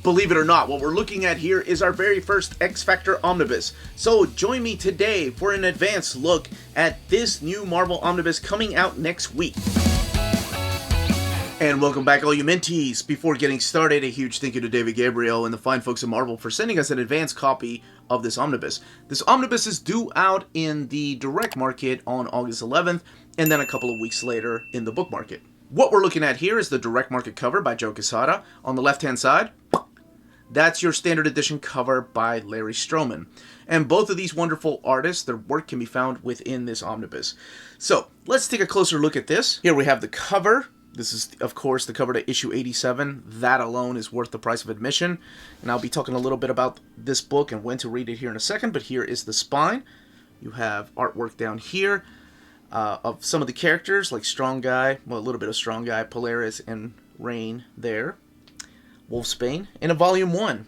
Believe it or not, what we're looking at here is our very first X-Factor Omnibus. So join me today for an advanced look at this new Marvel Omnibus coming out next week. And welcome back, all you Minties. Before getting started, a huge thank you to David Gabriel and the fine folks at Marvel for sending us an advanced copy of this Omnibus. This Omnibus is due out in the direct market on August 11th, and then a couple of weeks later in the book market. What we're looking at here is the direct market cover by Joe Quesada. On the left-hand side, that's your standard edition cover by Larry Stroman. And both of these wonderful artists, their work can be found within this Omnibus. So, let's take a closer look at this. Here we have the cover. This is, of course, the cover to issue 87. That alone is worth the price of admission. And I'll be talking a little bit about this book and when to read it here in a second, but here is the spine. You have artwork down here of some of the characters, like Strong Guy, well, a little bit of Strong Guy, Polaris, and Rain there. Wolfsbane in a volume 1.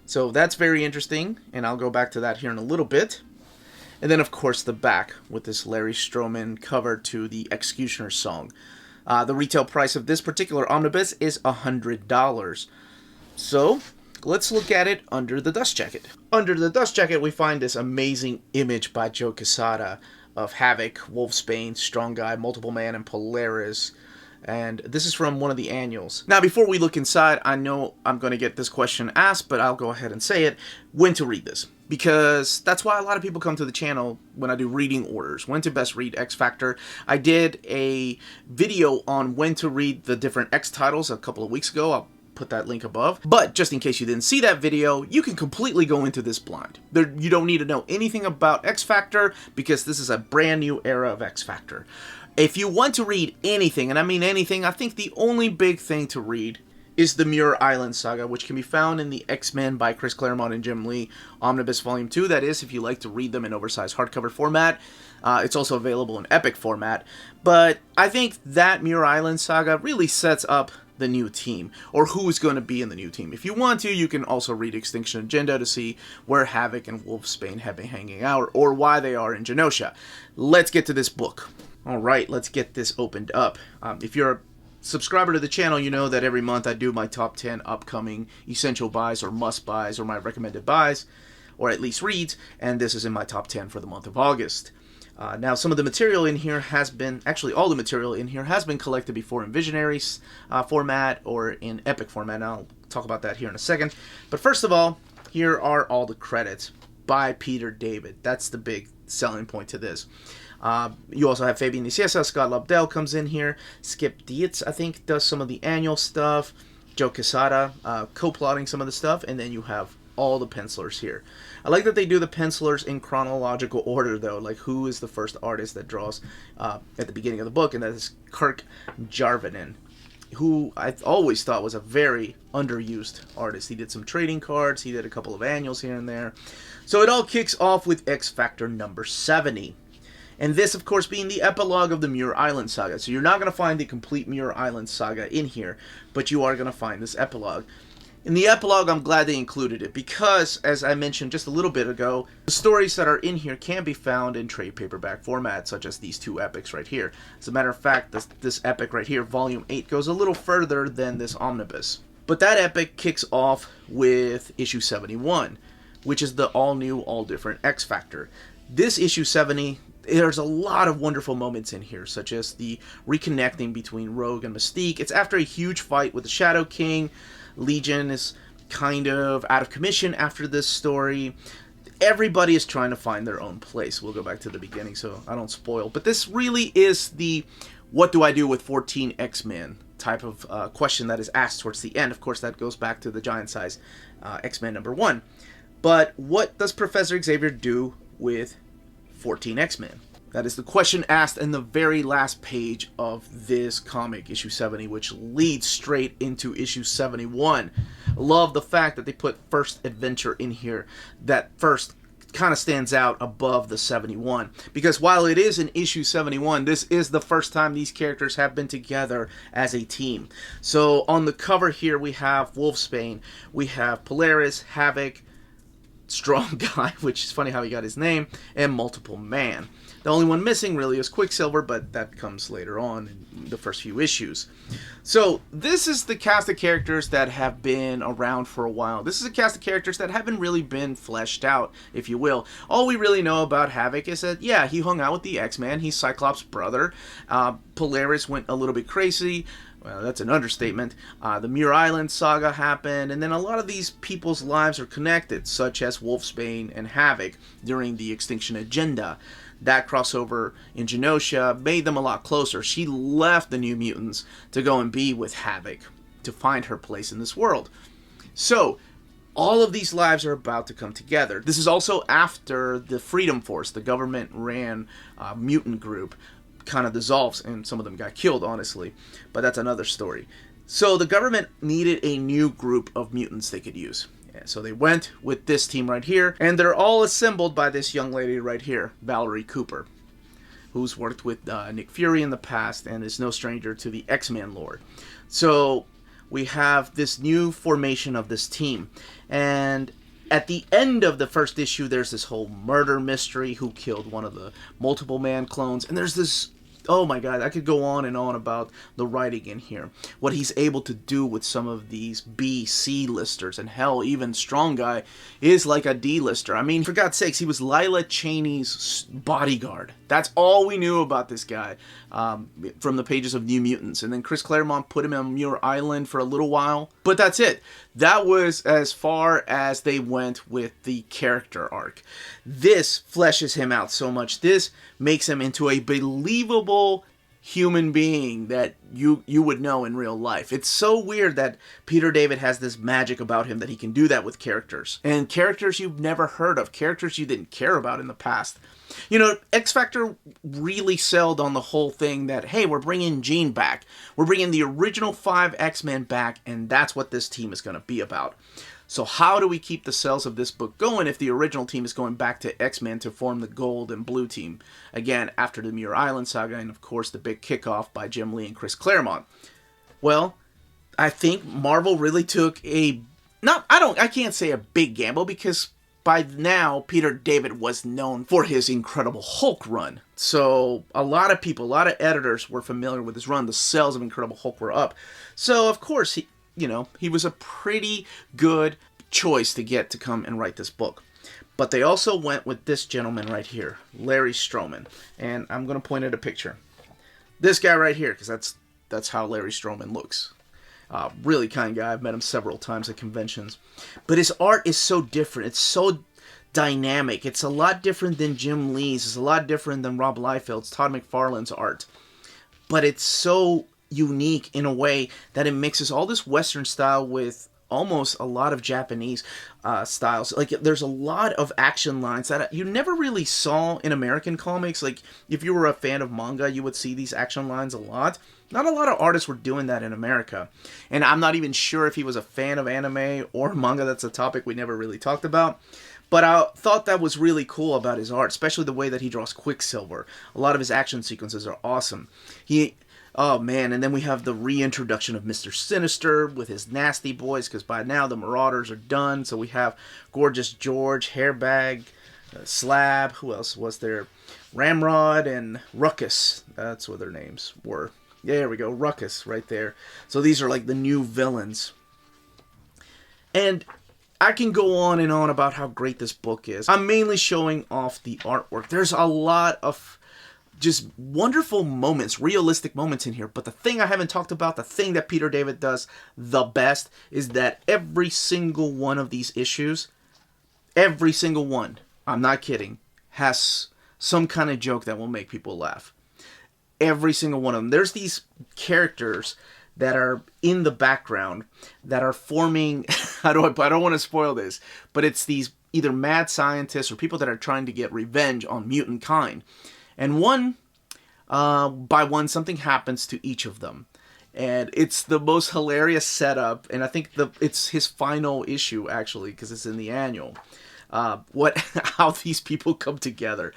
So that's very interesting, and I'll go back to that here in a little bit. And then, of course, the back with this Larry Stroman cover to the X-Cutioner song. The retail price of this particular omnibus is $100. So, let's look at it under the dust jacket. Under the dust jacket, we find this amazing image by Joe Quesada of Havoc, Wolfsbane, Strong Guy, Multiple Man, and Polaris. And this is from one of the annuals. Now, before we look inside, I know I'm going to get this question asked, but I'll go ahead and say it. When to read this? Because that's why a lot of people come to the channel when I do reading orders. When to best read X-Factor. I did a video on when to read the different X titles a couple of weeks ago. I'll put that link above. But just in case you didn't see that video, you can completely go into this blind. You don't need to know anything about X-Factor because this is a brand new era of X-Factor. If you want to read anything, and I mean anything, I think the only big thing to read is the Muir Island Saga, which can be found in the X-Men by Chris Claremont and Jim Lee Omnibus Volume 2. That is, if you like to read them in oversized hardcover format. It's also available in epic format. But I think that Muir Island Saga really sets up the new team, or who is going to be in the new team. If you want to, you can also read Extinction Agenda to see where Havoc and Wolfsbane have been hanging out, or why they are in Genosha. Let's get to this book. Alright, let's get this opened up. If you're a subscriber to the channel, you know that every month I do my top 10 upcoming essential buys or must buys or my recommended buys, or at least reads, and this is in my top 10 for the month of August. Now, some of the material in here has been, actually all the material in here has been collected before in Visionary format or in epic format, and I'll talk about that here in a second. But first of all, here are all the credits by Peter David. That's the big selling point to this. You also have Fabian Nicieza, Scott Lobdell comes in here, Skip Dietz, I think, does some of the annual stuff, Joe Quesada co-plotting some of the stuff, and then you have all the pencilers here. I like that they do the pencilers in chronological order, though, like who is the first artist that draws at the beginning of the book, and that is Kirk Jarvinen, who I always thought was a very underused artist. He did some trading cards, he did a couple of annuals here and there. So it all kicks off with X-Factor number 70. And this, of course, being the epilogue of the Muir Island Saga. So you're not going to find the complete Muir Island Saga in here, but you are going to find this epilogue. In the epilogue, I'm glad they included it because, as I mentioned just a little bit ago, the stories that are in here can be found in trade paperback format, such as these two epics right here. As a matter of fact, this epic right here, Volume 8, goes a little further than this omnibus. But that epic kicks off with issue 71, which is the all-new, all-different X-Factor. This issue 70... there's a lot of wonderful moments in here, such as the reconnecting between Rogue and Mystique. It's after a huge fight with the Shadow King. Legion is kind of out of commission after this story. Everybody is trying to find their own place. We'll go back to the beginning so I don't spoil. But this really is the what do I do with 14 X-Men type of question that is asked towards the end. Of course, that goes back to the giant size X-Men number 1. But what does Professor Xavier do with 14 X-Men? That is the question asked in the very last page of this comic, issue 70, which leads straight into issue 71. Love the fact that they put First Adventure in here. That first kind of stands out above the 71. Because while it is in issue 71, this is the first time these characters have been together as a team. So on the cover here, we have Wolfsbane, we have Polaris, Havoc, Strong Guy, which is funny how he got his name, and Multiple Man. The only one missing really is Quicksilver, but that comes later on in the first few issues. So this is the cast of characters that have been around for a while. This is a cast of characters that haven't really been fleshed out, if you will. All we really know about Havoc is that, yeah, he hung out with the X-Men. He's Cyclops' brother. Polaris went a little bit crazy. Well, that's an understatement. The Muir Island saga happened, and then a lot of these people's lives are connected, such as Wolfsbane and Havoc during the Extinction Agenda. That crossover in Genosha made them a lot closer. She left the New Mutants to go and be with Havoc, to find her place in this world. So, all of these lives are about to come together. This is also after the Freedom Force, the government-ran mutant group, kind of dissolves, and some of them got killed, honestly. But that's another story. So the government needed a new group of mutants they could use. So they went with this team right here, and they're all assembled by this young lady right here, Valerie Cooper, who's worked with Nick Fury in the past and is no stranger to the X-Men lore. So we have this new formation of this team, and at the end of the first issue, there's this whole murder mystery, who killed one of the Multiple Man clones, and there's this, oh my god, I could go on and on about the writing in here. What he's able to do with some of these B-C listers, and hell, even Strong Guy is like a D-lister. I mean, for God's sakes, he was Lila Cheney's bodyguard. That's all we knew about this guy from the pages of New Mutants. And then Chris Claremont put him on Muir Island for a little while. But that's it. That was as far as they went with the character arc. This fleshes him out so much. This makes him into a believable human being that you would know in real life. It's so weird that Peter David has this magic about him that he can do that with characters. And characters you've never heard of. Characters you didn't care about in the past. You know, X Factor really sold on the whole thing that, hey, we're bringing Jean back. We're bringing the original 5 X-Men back, and that's what this team is going to be about. So how do we keep the sales of this book going if the original team is going back to X-Men to form the Gold and Blue team? Again, after the Muir Island saga and, of course, the big kickoff by Jim Lee and Chris Claremont. Well, I think Marvel really took a... I can't say a big gamble, because by now, Peter David was known for his Incredible Hulk run. So a lot of people, a lot of editors were familiar with his run. The sales of Incredible Hulk were up. So, of course, he was a pretty good choice to get to come and write this book. But they also went with this gentleman right here, Larry Stroman. And I'm going to point at a picture. This guy right here, because that's how Larry Stroman looks. Really kind guy. I've met him several times at conventions. But his art is so different. It's so dynamic. It's a lot different than Jim Lee's. It's a lot different than Rob Liefeld's, Todd McFarlane's art. But it's so unique in a way that it mixes all this Western style with almost a lot of Japanese styles. Like, there's a lot of action lines that you never really saw in American comics. Like, if you were a fan of manga, you would see these action lines a lot. Not a lot of artists were doing that in America. And I'm not even sure if he was a fan of anime or manga. That's a topic we never really talked about. But I thought that was really cool about his art, especially the way that he draws Quicksilver. A lot of his action sequences are awesome. Oh man, and then we have the reintroduction of Mr. Sinister with his nasty boys, because by now the Marauders are done. So we have Gorgeous George, Hairbag, Slab, who else was there? Ramrod and Ruckus. That's what their names were. There we go, Ruckus right there. So these are like the new villains. And I can go on and on about how great this book is. I'm mainly showing off the artwork. There's a lot of just wonderful moments, realistic moments in here. But the thing I haven't talked about, the thing that Peter David does the best, is that every single one of these issues, every single one, I'm not kidding, has some kind of joke that will make people laugh. Every single one of them. There's these characters that are in the background that are forming, I don't want to spoil this, but it's these either mad scientists or people that are trying to get revenge on mutant kind. And one by one, something happens to each of them. And it's the most hilarious setup. And I think it's his final issue, actually, because it's in the annual. how these people come together.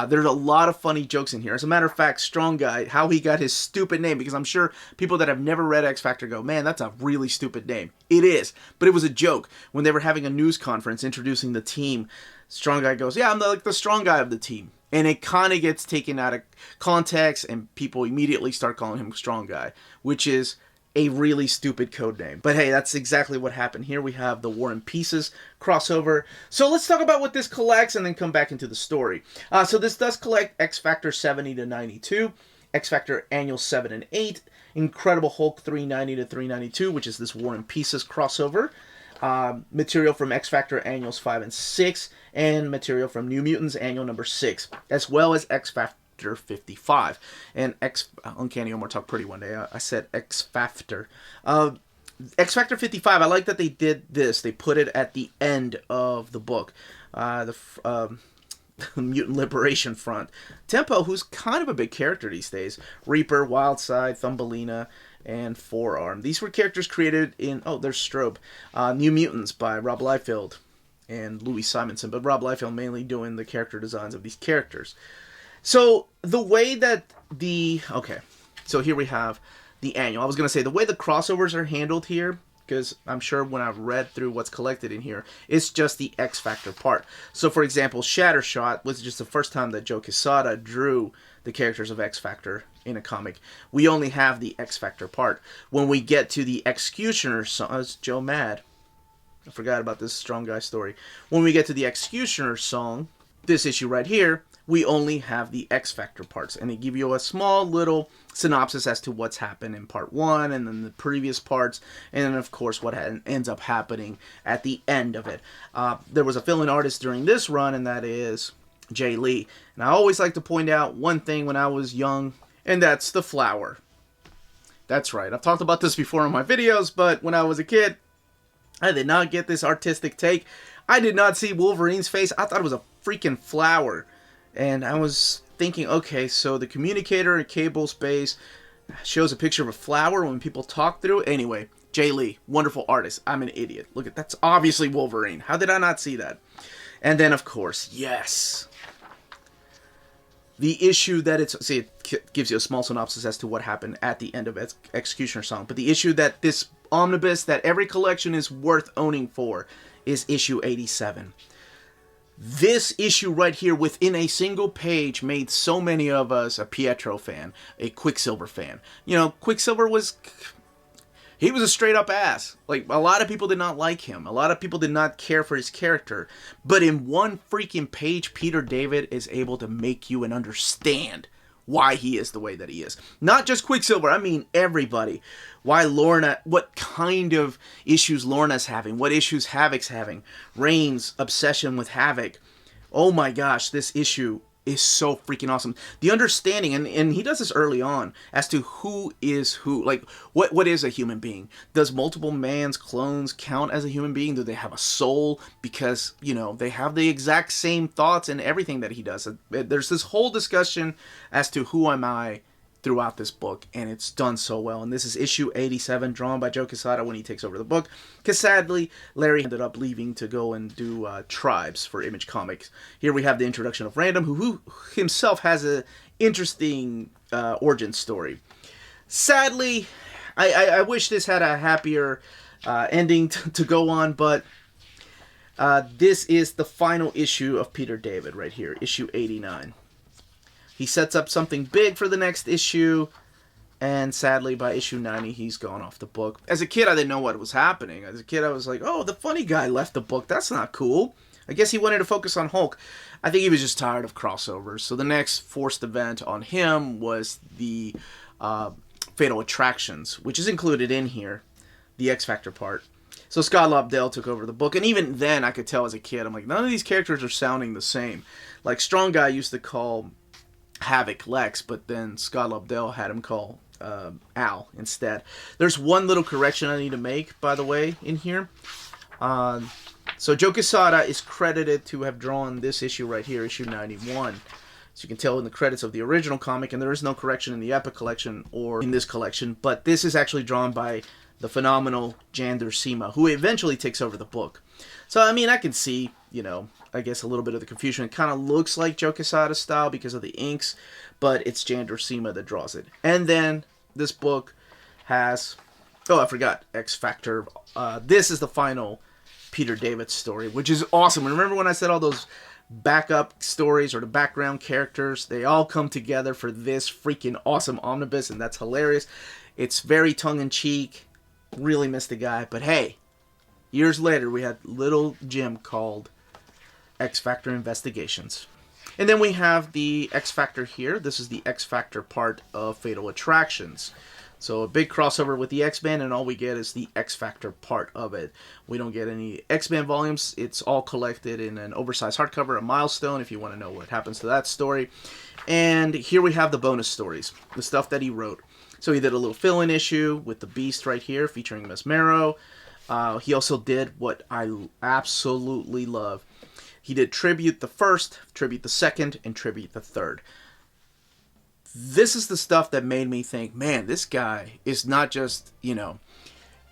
There's a lot of funny jokes in here. As a matter of fact, Strong Guy, how he got his stupid name, because I'm sure people that have never read X Factor go, man, that's a really stupid name. It is, but it was a joke. When they were having a news conference introducing the team, Strong Guy goes, yeah, I'm the strong guy of the team. And it kind of gets taken out of context, and people immediately start calling him Strong Guy, which is a really stupid code name. But hey, that's exactly what happened here. We have the War and Pieces crossover. So let's talk about what this collects and then come back into the story. So this does collect X Factor 70 to 92, X Factor Annual 7 and 8, Incredible Hulk 390 to 392, which is this War and Pieces crossover. Material from X Factor Annuals 5 and 6, and material from New Mutants Annual number 6, as well as X Factor 55. And Uncanny Omar talked pretty one day. I said X Factor. X Factor 55, I like that they did this. They put it at the end of the book. The Mutant Liberation Front. Tempo, who's kind of a big character these days. Reaper, Wildside, Thumbelina, and Forearm. These were characters created in... Oh, there's Strobe. New Mutants by Rob Liefeld and Louis Simonson. But Rob Liefeld mainly doing the character designs of these characters. So, the way that the... Okay, so here we have the annual. I was going to say, the way the crossovers are handled here, because I'm sure when I've read through what's collected in here, it's just the X Factor part. So, for example, Shattershot was just the first time that Joe Quesada drew the characters of X Factor in a comic. We only have the X Factor part. When we get to the x-cutioner song... Joe mad. I forgot about this Strong Guy story. When we get to the x-cutioner song, this issue right here, we only have the X Factor parts. And they give you a small little synopsis as to what's happened in part 1, and then the previous parts, and then, of course, what ends up happening at the end of it. There was a fill-in artist during this run, and that is Jay Lee. And I always like to point out one thing when I was young, and that's the flower. That's right. I've talked about this before in my videos, but when I was a kid, I did not get this artistic take. I did not see Wolverine's face. I thought it was a freaking flower. And I was thinking, okay, so the communicator in Cable Space shows a picture of a flower when people talk through it. Anyway, Jay Lee, wonderful artist. I'm an idiot. Look at that's obviously Wolverine. How did I not see that? And then, of course, yes, the issue that it's... See, it gives you a small synopsis as to what happened at the end of X-Cutioner Song. But the issue that this omnibus, that every collection is worth owning for, is issue 87. This issue right here, within a single page, made so many of us a Pietro fan, a Quicksilver fan. You know, Quicksilver was... He was a straight-up ass. Like, a lot of people did not like him. A lot of people did not care for his character. But in one freaking page, Peter David is able to make you and understand why he is the way that he is. Not just Quicksilver, I mean everybody. Why Lorna, what kind of issues Lorna's having, what issues Havoc's having. Reign's obsession with Havoc. Oh my gosh, this issue is so freaking awesome. The understanding, and he does this early on, as to who is who. Like, what is a human being? Does multiple man's clones count as a human being? Do they have a soul? Because, you know, they have the exact same thoughts and everything that he does. There's this whole discussion as to who am I throughout this book, and it's done so well. And this is issue 87, drawn by Joe Quesada when he takes over the book, because sadly Larry ended up leaving to go and do Tribes for Image Comics. Here we have the introduction of Random, who himself has an interesting origin story. Sadly, I wish this had a happier ending to go on, but this is the final issue of Peter David right here, issue 89. He sets up something big for the next issue, and sadly, by issue 90, he's gone off the book. As a kid, I didn't know what was happening. As a kid, I was like, oh, the funny guy left the book. That's not cool. I guess he wanted to focus on Hulk. I think he was just tired of crossovers. So the next forced event on him was the Fatal Attractions, which is included in here, the X Factor part. So Scott Lobdell took over the book, and even then, I could tell as a kid, I'm like, none of these characters are sounding the same. Like, Strong Guy used to call Havoc Lex, but then Scott Lobdell had him call Al instead. There's one little correction I need to make, by the way, in here. So Joe Quesada is credited to have drawn this issue right here, issue 91. So you can tell in the credits of the original comic, and there is no correction in the Epic collection or in this collection, but this is actually drawn by the phenomenal Jan Duursema, who eventually takes over the book. So, I mean, I can see, you know, I guess a little bit of the confusion. It kind of looks like Joe Quesada style because of the inks, but it's Jan Duursema that draws it. And then this book has, oh, I forgot, X Factor. This is the final Peter David story, which is awesome. Remember when I said all those backup stories or the background characters? They all come together for this freaking awesome omnibus, and that's hilarious. It's very tongue-in-cheek. Really missed the guy, but hey, years later we had little Jim called X Factor Investigations. And then we have the X Factor here. This is the X Factor part of Fatal Attractions. So a big crossover with the X-Men, and all we get is the X Factor part of it. We don't get any X-Men volumes. It's all collected in an oversized hardcover, a milestone, if you want to know what happens to that story. And here we have the bonus stories, the stuff that he wrote. So he did a little fill-in issue with the Beast right here, featuring Mesmero. He also did what I absolutely love. He did Tribute the First, Tribute the Second, and Tribute the Third. This is the stuff that made me think, man, this guy is not just, you know,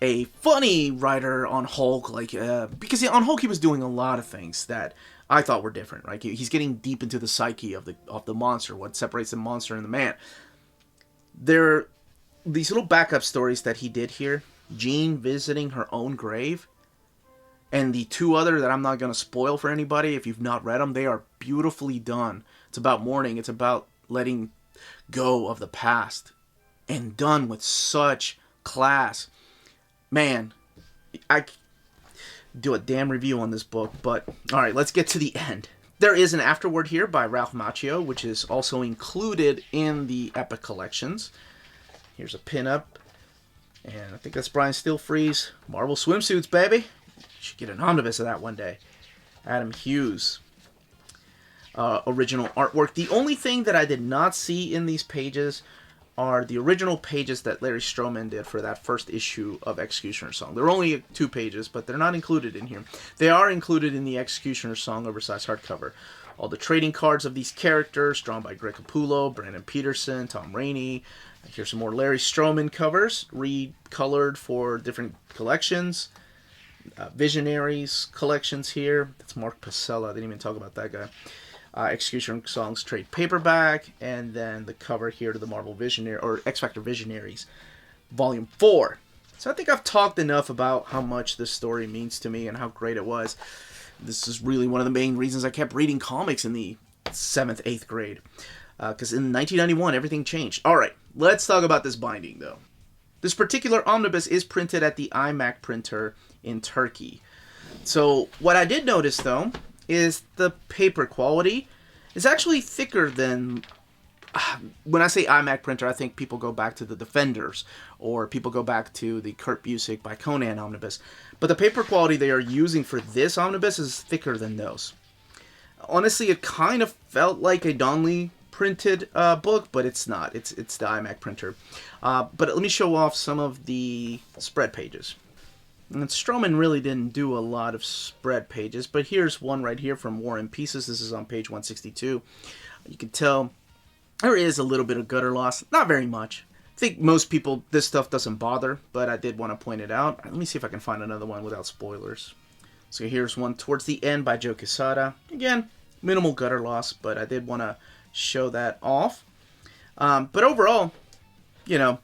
a funny writer on Hulk, like, because on Hulk he was doing a lot of things that I thought were different, right? He's getting deep into the psyche of the monster, what separates the monster and the man. There are these little backup stories that he did here, Jean visiting her own grave, and the two other that I'm not going to spoil for anybody if you've not read them. They are beautifully done. It's about mourning. It's about letting go of the past, and done with such class. Man, I do a damn review on this book, but all right, let's get to the end. There is an afterword here by Ralph Macchio, which is also included in the Epic collections. Here's a pinup, and I think that's Brian Stilfree's Marvel Swimsuits, baby. Should get an omnibus of that one day. Adam Hughes. Original artwork. The only thing that I did not see in these pages are the original pages that Larry Stroman did for that first issue of X-Cutioner Song. There are only 2 pages, but they're not included in here. They are included in the X-Cutioner Song oversized hardcover. All the trading cards of these characters, drawn by Greg Capullo, Brandon Peterson, Tom Rainey. Here's some more Larry Stroman covers, recolored for different collections. Visionaries collections here. That's Mark Pacella. I didn't even talk about that guy. X-Cutioner Songs trade paperback, and then the cover here to the Marvel Visionary, or X Factor Visionaries, Volume 4. So I think I've talked enough about how much this story means to me and how great it was. This is really one of the main reasons I kept reading comics in the 7th, 8th grade. Because in 1991, everything changed. Alright, let's talk about this binding, though. This particular omnibus is printed at the iMac printer in Turkey. So what I did notice, though, is the paper quality is actually thicker than, when I say iMac printer, I think people go back to the Defenders, or people go back to the Kurt Busiek by Conan omnibus. But the paper quality they are using for this omnibus is thicker than those. Honestly, it kind of felt like a Donnelly printed book, but it's not. It's the iMac printer. But let me show off some of the spread pages. And Stroman really didn't do a lot of spread pages, but here's one right here from War and Pieces. This is on page 162. You can tell there is a little bit of gutter loss. Not very much. I think most people, this stuff doesn't bother, but I did want to point it out. Let me see if I can find another one without spoilers. So here's one towards the end by Joe Quesada. Again, minimal gutter loss, but I did want to show that off. But overall, you know,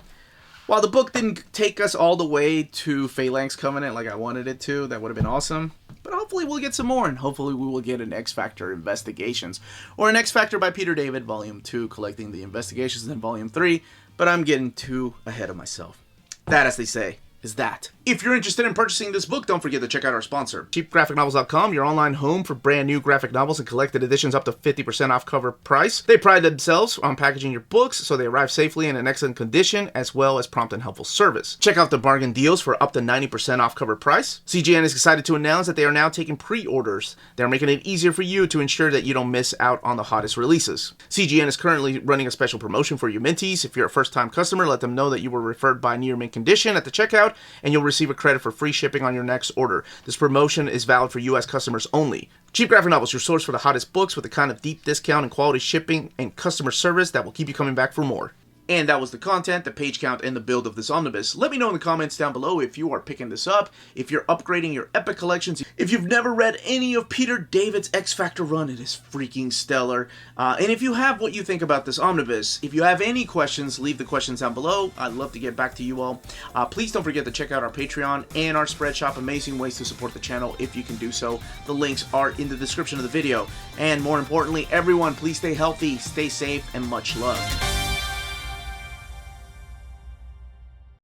while the book didn't take us all the way to Phalanx Covenant like I wanted it to, that would have been awesome. But hopefully we'll get some more, and hopefully we will get an X Factor Investigations. Or an X Factor by Peter David, Volume 2, collecting the investigations in Volume 3. But I'm getting too ahead of myself. That, as they say, is that. If you're interested in purchasing this book, don't forget to check out our sponsor, cheapgraphicnovels.com, your online home for brand new graphic novels and collected editions up to 50% off cover price. They pride themselves on packaging your books so they arrive safely in an excellent condition, as well as prompt and helpful service. Check out the bargain deals for up to 90% off cover price. CGN is excited to announce that they are now taking pre-orders. They're making it easier for you to ensure that you don't miss out on the hottest releases. CGN is currently running a special promotion for you Minties. If you're a first-time customer, let them know that you were referred by Near Mint Condition at the checkout, and you'll receive a credit for free shipping on your next order. This promotion is valid for U.S. customers only. Cheap Graphic Novels, your source for the hottest books with the kind of deep discount and quality shipping and customer service that will keep you coming back for more. And that was the content, the page count, and the build of this omnibus. Let me know in the comments down below if you are picking this up, if you're upgrading your epic collections. If you've never read any of Peter David's X Factor run, it is freaking stellar. And if you have, what you think about this omnibus. If you have any questions, leave the questions down below. I'd love to get back to you all. Please don't forget to check out our Patreon and our spread shop. Amazing ways to support the channel if you can do so. The links are in the description of the video. And more importantly, everyone, please stay healthy, stay safe, and much love.